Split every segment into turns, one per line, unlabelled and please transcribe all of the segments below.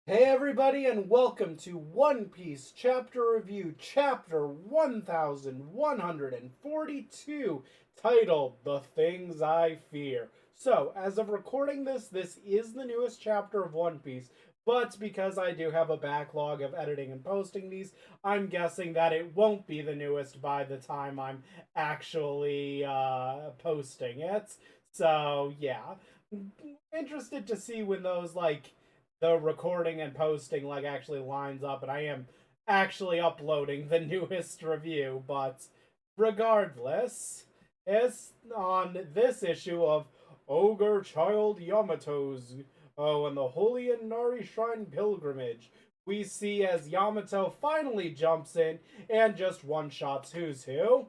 Hey everybody, and welcome to One Piece Chapter Review, Chapter 1142, titled The Things I Fear. So, as of recording this is the newest chapter of One Piece, but because I do have a backlog of editing and posting these, I'm guessing that it won't be the newest by the time I'm actually posting it. So, yeah. Interested to see when those, the recording and posting actually lines up, and I am actually uploading the newest review. But regardless, it's on this issue of Ogre Child Yamato's and the Holy Inari Shrine Pilgrimage. We see as Yamato finally jumps in and just one shots Who's Who.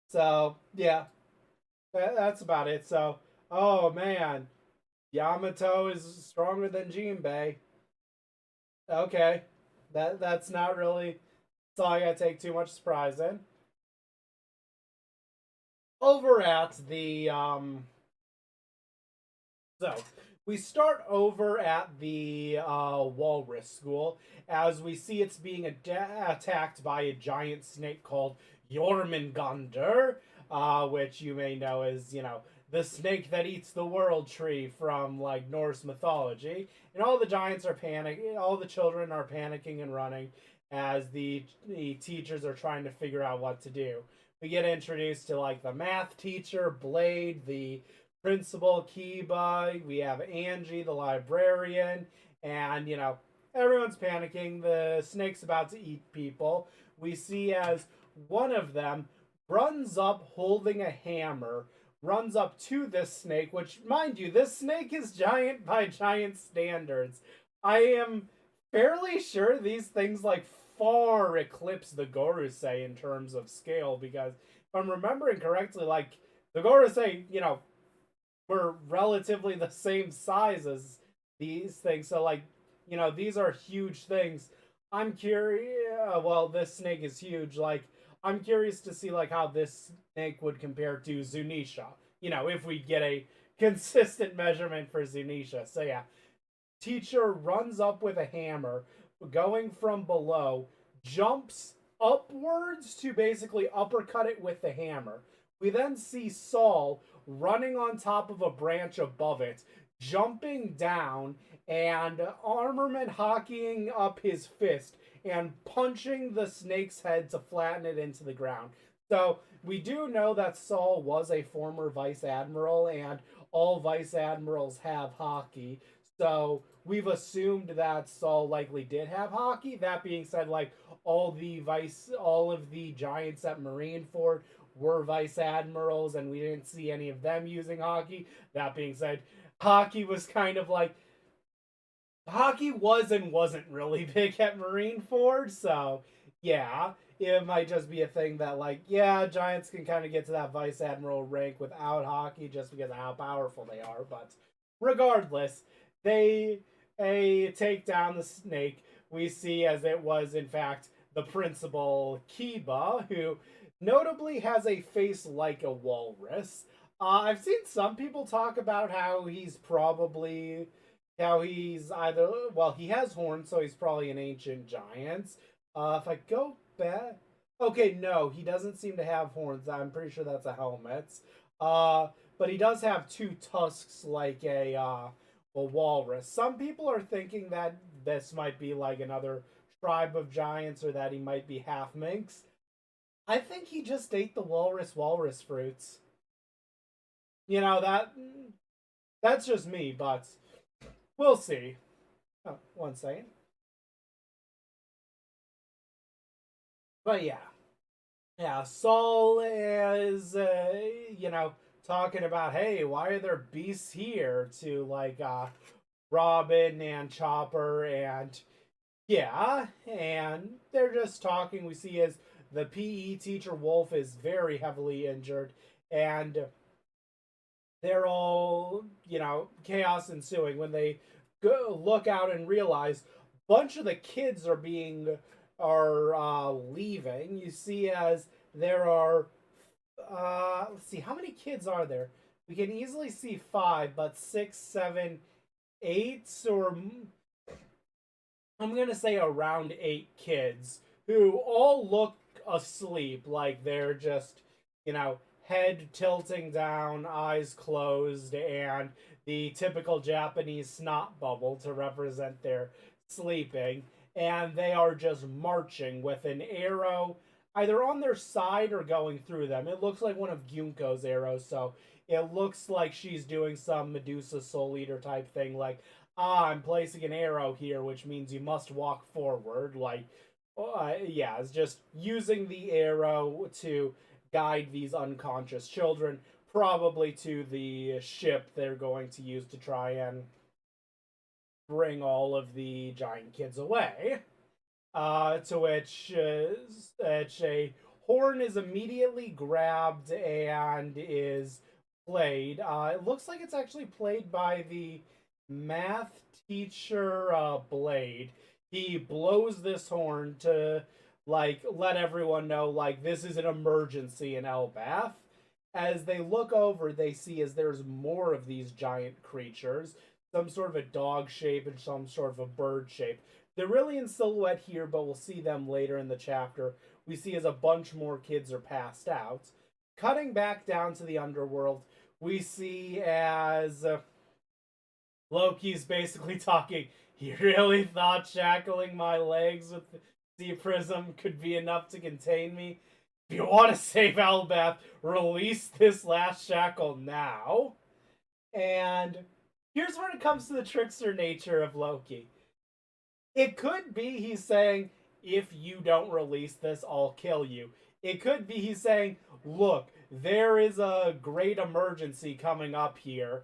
So yeah, that's about it. So oh man, Yamato is stronger than Jinbei. Okay, that's not really. That's all I gotta take too much surprise in. Over at the so we start over at the Walrus School as we see it's being attacked by a giant snake called Jormungandr, which you may know as the snake that eats the world tree from Norse mythology. And all the giants are panicking. All the children are panicking and running as the teachers are trying to figure out what to do. We get introduced to the math teacher, Blade, the principal, Kiba. We have Angie, the librarian, and everyone's panicking. The snake's about to eat people. We see as one of them runs up holding a hammer, runs up to this snake, which, mind you, this snake is giant by giant standards. I am fairly sure these things far eclipse the Gorosei in terms of scale, because if I'm remembering correctly, the Gorosei, were relatively the same size as these things. So these are huge things. I'm curious. Well, this snake is huge. I'm curious to see how this snake would compare to Zunisha. If we get a consistent measurement for Zunisha. So yeah, teacher runs up with a hammer, going from below, jumps upwards to basically uppercut it with the hammer. We then see Saul running on top of a branch above it, jumping down, and Armorman hockeying up his fist and punching the snake's head to flatten it into the ground. So we do know that Saul was a former vice admiral, and all vice admirals have haki. So we've assumed that Saul likely did have haki. That being said, all of the giants at Marineford were vice admirals, and we didn't see any of them using haki. That being said, haki was kind of hockey was and wasn't really big at Marineford, so yeah, it might just be a thing that yeah, Giants can kind of get to that vice admiral rank without hockey just because of how powerful they are. But regardless, they take down the snake. We see as it was in fact the principal Kiba, who notably has a face like a walrus. I've seen some people talk about how he's either, well, he has horns, so he's probably an ancient giant. If I go back, okay, no, he doesn't seem to have horns. I'm pretty sure that's a helmet. Uh, but he does have two tusks like a walrus. Some people are thinking that this might be another tribe of giants, or that he might be half minx. I think he just ate the walrus fruits. You know that's just me, but we'll see. Oh, one second. But yeah. Saul is talking about, hey, why are there beasts here to Robin and Chopper, and yeah, and they're just talking. We see as the PE teacher Wolf is very heavily injured, and they're all chaos ensuing when they go look out and realize a bunch of the kids are leaving. You see as there are let's see, how many kids are there? We can easily see five, but six, seven, eight, or I'm gonna say around 8 kids who all look asleep, like they're just, head tilting down, eyes closed, and the typical Japanese snot bubble to represent their sleeping. And they are just marching with an arrow either on their side or going through them. It looks like one of Gyunko's arrows, so it looks like she's doing some Medusa Soul Eater type thing, like, I'm placing an arrow here, which means you must walk forward. Like, yeah, it's just using the arrow to guide these unconscious children, probably to the ship they're going to use to try and bring all of the giant kids away. To which a horn is immediately grabbed and is played. It looks like it's actually played by the math teacher Blade. He blows this horn to like let everyone know like this is an emergency in Elbath. As they look over, they see as there's more of these giant creatures, some sort of a dog shape and some sort of a bird shape. They're really in silhouette here, but we'll see them later in the chapter. We see as a bunch more kids are passed out. Cutting back down to the underworld, we see as Loki's basically talking. He really thought shackling my legs with the prism could be enough to contain me. If you want to save Elbath, release this last shackle now. And here's where it comes to the trickster nature of Loki. It could be he's saying, if you don't release this, I'll kill you. It could be he's saying, look, there is a great emergency coming up here.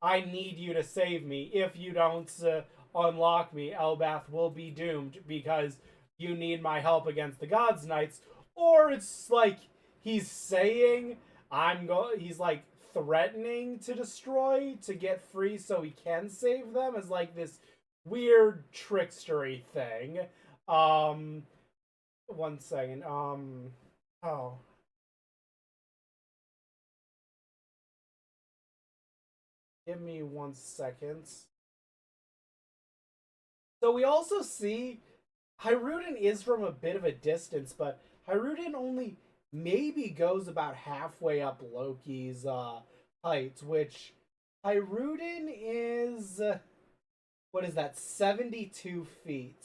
I need you to save me. If you don't unlock me, Elbath will be doomed because you need my help against the Gods Knights. Or it's like he's saying, he's like threatening to destroy to get free so he can save them as like this weird trickstery thing. Um, One second. Oh, give me 1 second. So we also see Hyruden is from a bit of a distance, but Hyruden only maybe goes about halfway up Loki's height, which Hyruden is what is that, 72 feet.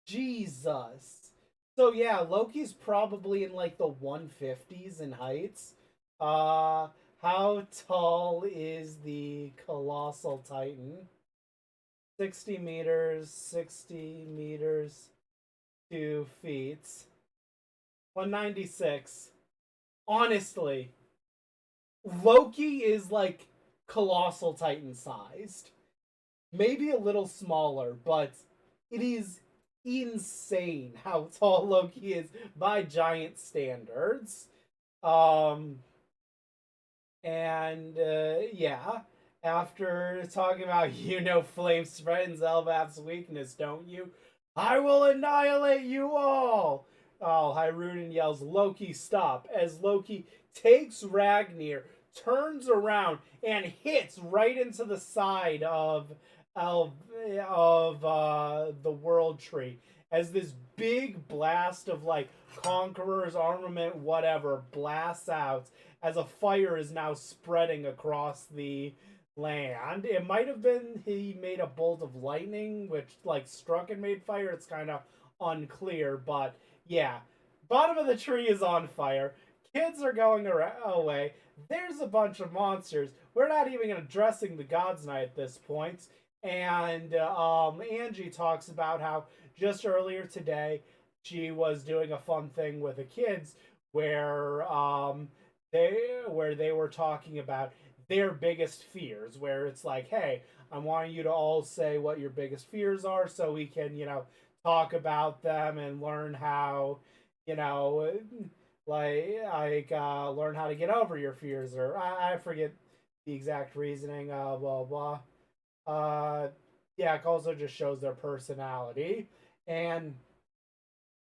Jesus. So yeah, Loki's probably in like the 150s in heights. Uh how tall is the colossal titan? 60 meters, 60 meters, 2 feet. 196. Honestly, Loki is like colossal titan sized. Maybe a little smaller, but it is insane how tall Loki is by giant standards. Um, and yeah, after talking about flame threatens Elbath's weakness, don't you? I will annihilate you all. Oh, Hyruden yells, Loki, stop! As Loki takes Ragnir, turns around, and hits right into the side of the World Tree as this big blast of like conquerors armament whatever blasts out as a fire is now spreading across the land. It might have been he made a bolt of lightning which like struck and made fire. It's kind of unclear, but yeah, bottom of the tree is on fire. Kids are going away. There's a bunch of monsters. We're not even addressing the God's Night at this point. And Angie talks about how just earlier today she was doing a fun thing with the kids where they were talking about their biggest fears, where it's like, hey, I want you to all say what your biggest fears are so we can, talk about them and learn how, you know, learn how to get over your fears, or I forget the exact reasoning, blah blah. Yeah, it also just shows their personality. And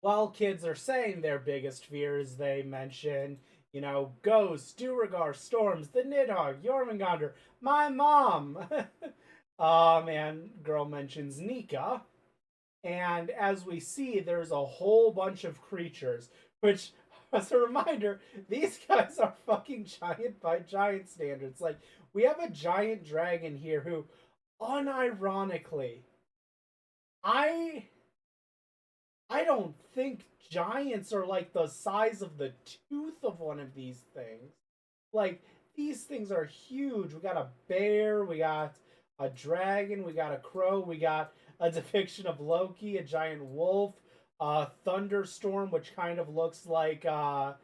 while kids are saying their biggest fears, they mention, ghosts, Duergar, storms, the Nidhogg, Jormungandr, my mom. And girl mentions Nika. And as we see, there's a whole bunch of creatures, which, as a reminder, these guys are fucking giant by giant standards. Like, we have a giant dragon here who, unironically, I I don't think giants are like the size of the tooth of one of these things. Like, these things are huge. We got a bear, we got a dragon, we got a crow, we got a depiction of Loki, a giant wolf, a thunderstorm, which kind of looks like uh,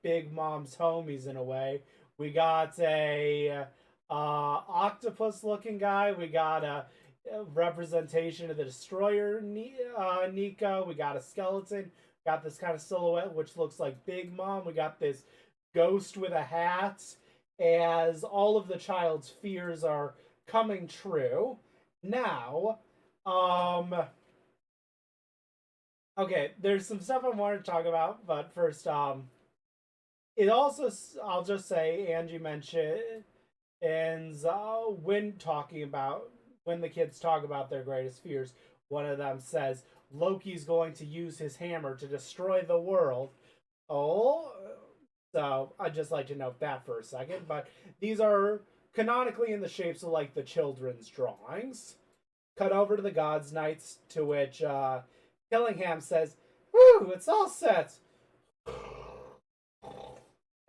Big Mom's homies in a way. We got a octopus looking guy. We got a representation of the destroyer Nika. We got a skeleton. Got this kind of silhouette which looks like Big Mom. We got this ghost with a hat. As all of the child's fears are coming true. Now, okay, there's some stuff I wanted to talk about, but first, it also, I'll just say, Angie mentioned, and when the kids talk about their greatest fears, one of them says Loki's going to use his hammer to destroy the world. Oh, so I'd just like to note that for a second. But these are canonically in the shapes of like the children's drawings. Cut over to the Gods Knights, to which Killingham says, "Whew, it's all set."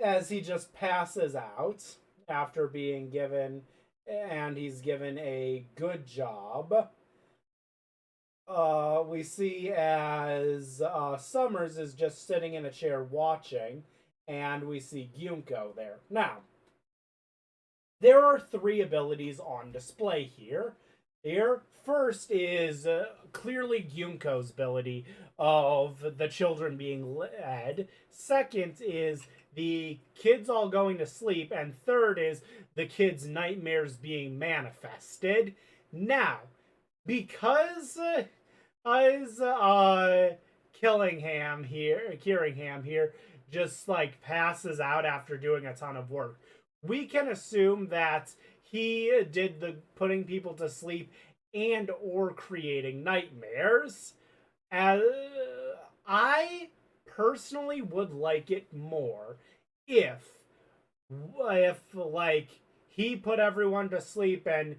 As he just passes out after being given, and he's given a good job. We see as Summers is just sitting in a chair watching, and we see Gyunko there. Now, there are three abilities on display here. Here, first is clearly Gyunko's ability of the children being led. Second is the kids all going to sleep. And third is the kids' nightmares being manifested. Now, because as Killingham here just like passes out after doing a ton of work, we can assume that he did the putting people to sleep and or creating nightmares. As I personally would like it more if like he put everyone to sleep and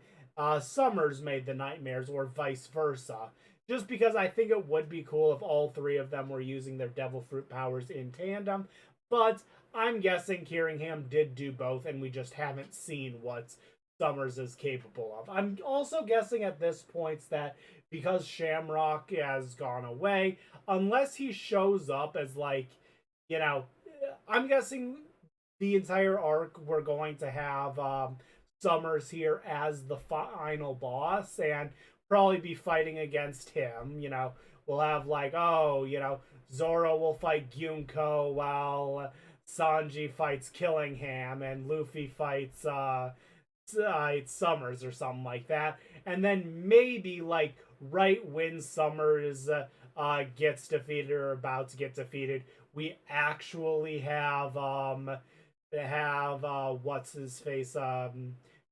Summers made the nightmares or vice versa. Just because I think it would be cool if all three of them were using their devil fruit powers in tandem. But I'm guessing Killingham did do both, and we just haven't seen what Summers is capable of. I'm also guessing at this point that because Shamrock has gone away, unless he shows up as like, you know, I'm guessing the entire arc we're going to have Summers here as the final boss and probably be fighting against him. You know, we'll have like, oh, you know, Zoro will fight Gyunko while Sanji fights Killingham and Luffy fights Summers or something like that. And then maybe like right when Summers gets defeated or about to get defeated, we actually have what's his face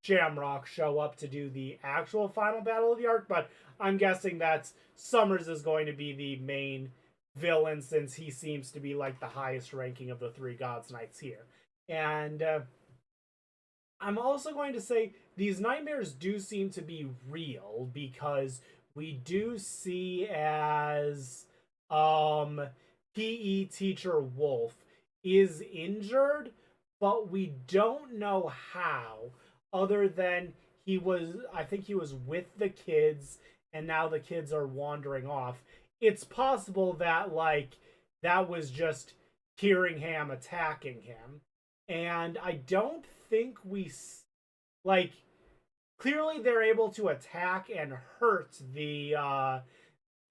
Shamrock show up to do the actual final battle of the arc, but I'm guessing that Summers is going to be the main villain since he seems to be like the highest ranking of the three Gods Knights here. And I'm also going to say these nightmares do seem to be real because we do see as PE teacher Wolf is injured, but we don't know how other than I think he was with the kids and now the kids are wandering off. It's possible that like that was just Killingham attacking him. And I don't think like clearly they're able to attack and hurt the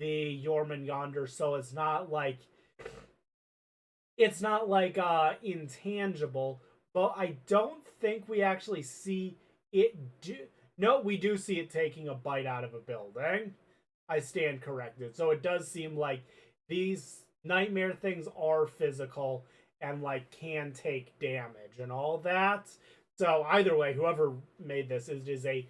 Jormungandr, so it's not like intangible, but I don't think we actually see it do. No, we do see it taking a bite out of a building. I stand corrected. So it does seem like these nightmare things are physical and like can take damage and all that. So either way, whoever made this is a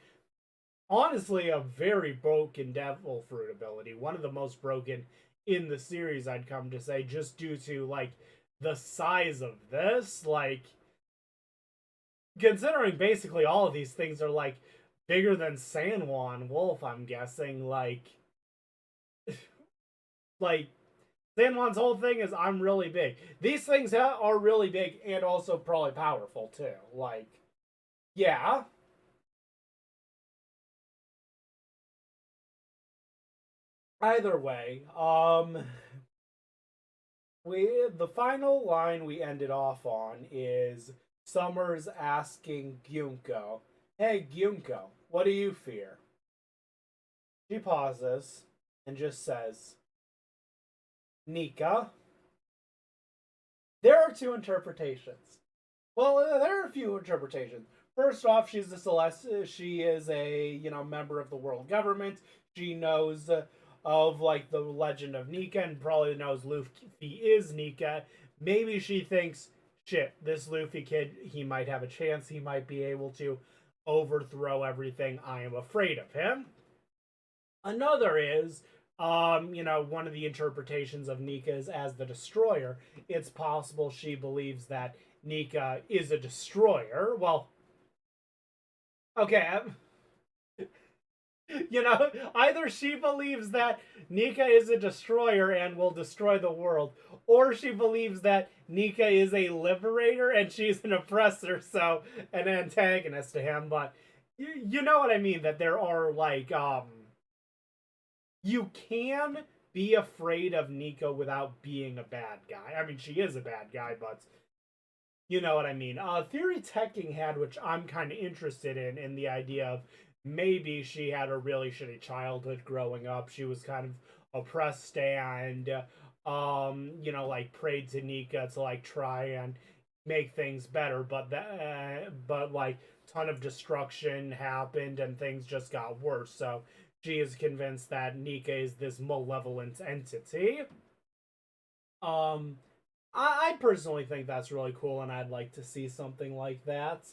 honestly a very broken devil fruit ability. One of the most broken in the series, I'd come to say, just due to like the size of this. Like considering basically all of these things are like bigger than San Juan Wolf, I'm guessing. Like San Juan's whole thing is I'm really big. These things are really big and also probably powerful too. Like, yeah. Either way, we the final line we ended off on is Summers asking Gyunko, "Hey Gyunko, what do you fear?" She pauses and just says, "Nika." There are two interpretations. Well, there are a few interpretations. First off, she's a Celeste. She is a member of the world government. She knows of like the legend of Nika and probably knows Luffy is Nika. Maybe she thinks, shit, this Luffy kid, he might have a chance. He might be able to overthrow everything. I am afraid of him. Another is, one of the interpretations of Nika is as the destroyer. It's possible she believes that Nika is a destroyer. Well, okay, either she believes that Nika is a destroyer and will destroy the world, or she believes that Nika is a liberator and she's an oppressor, so an antagonist to him. But you know what I mean? That there are like you can be afraid of Nika without being a bad guy. I mean, she is a bad guy, but you know what I mean. Theory Teching had, which I'm kind of interested in the idea of maybe she had a really shitty childhood growing up. She was kind of oppressed and, like prayed to Nika to like try and make things better, but like ton of destruction happened and things just got worse. So she is convinced that Nika is this malevolent entity. Um, I personally think that's really cool, and I'd like to see something like that.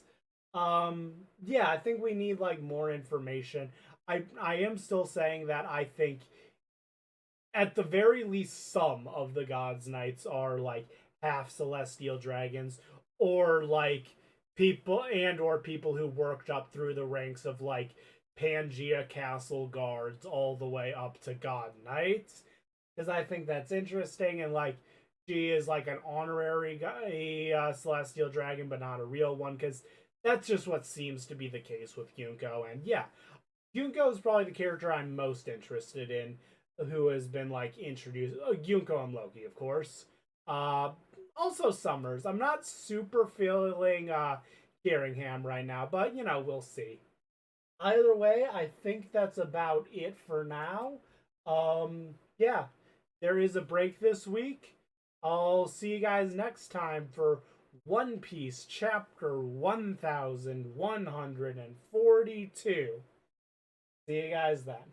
Yeah, I think we need like more information. I am still saying that I think at the very least some of the gods knights are like half celestial dragons or like people who worked up through the ranks of like Pangea Castle guards all the way up to god knights, because I think that's interesting. And like she is like an honorary celestial dragon but not a real one, because that's just what seems to be the case with Yunko. And yeah, Yunko is probably the character I'm most interested in who has been like introduced. Yunko and Loki, of course. Uh, Also Summers. I'm not super feeling Geringham right now, but we'll see. Either way, I think that's about it for now. Yeah, there is a break this week. I'll see you guys next time for One Piece chapter 1142. See you guys then.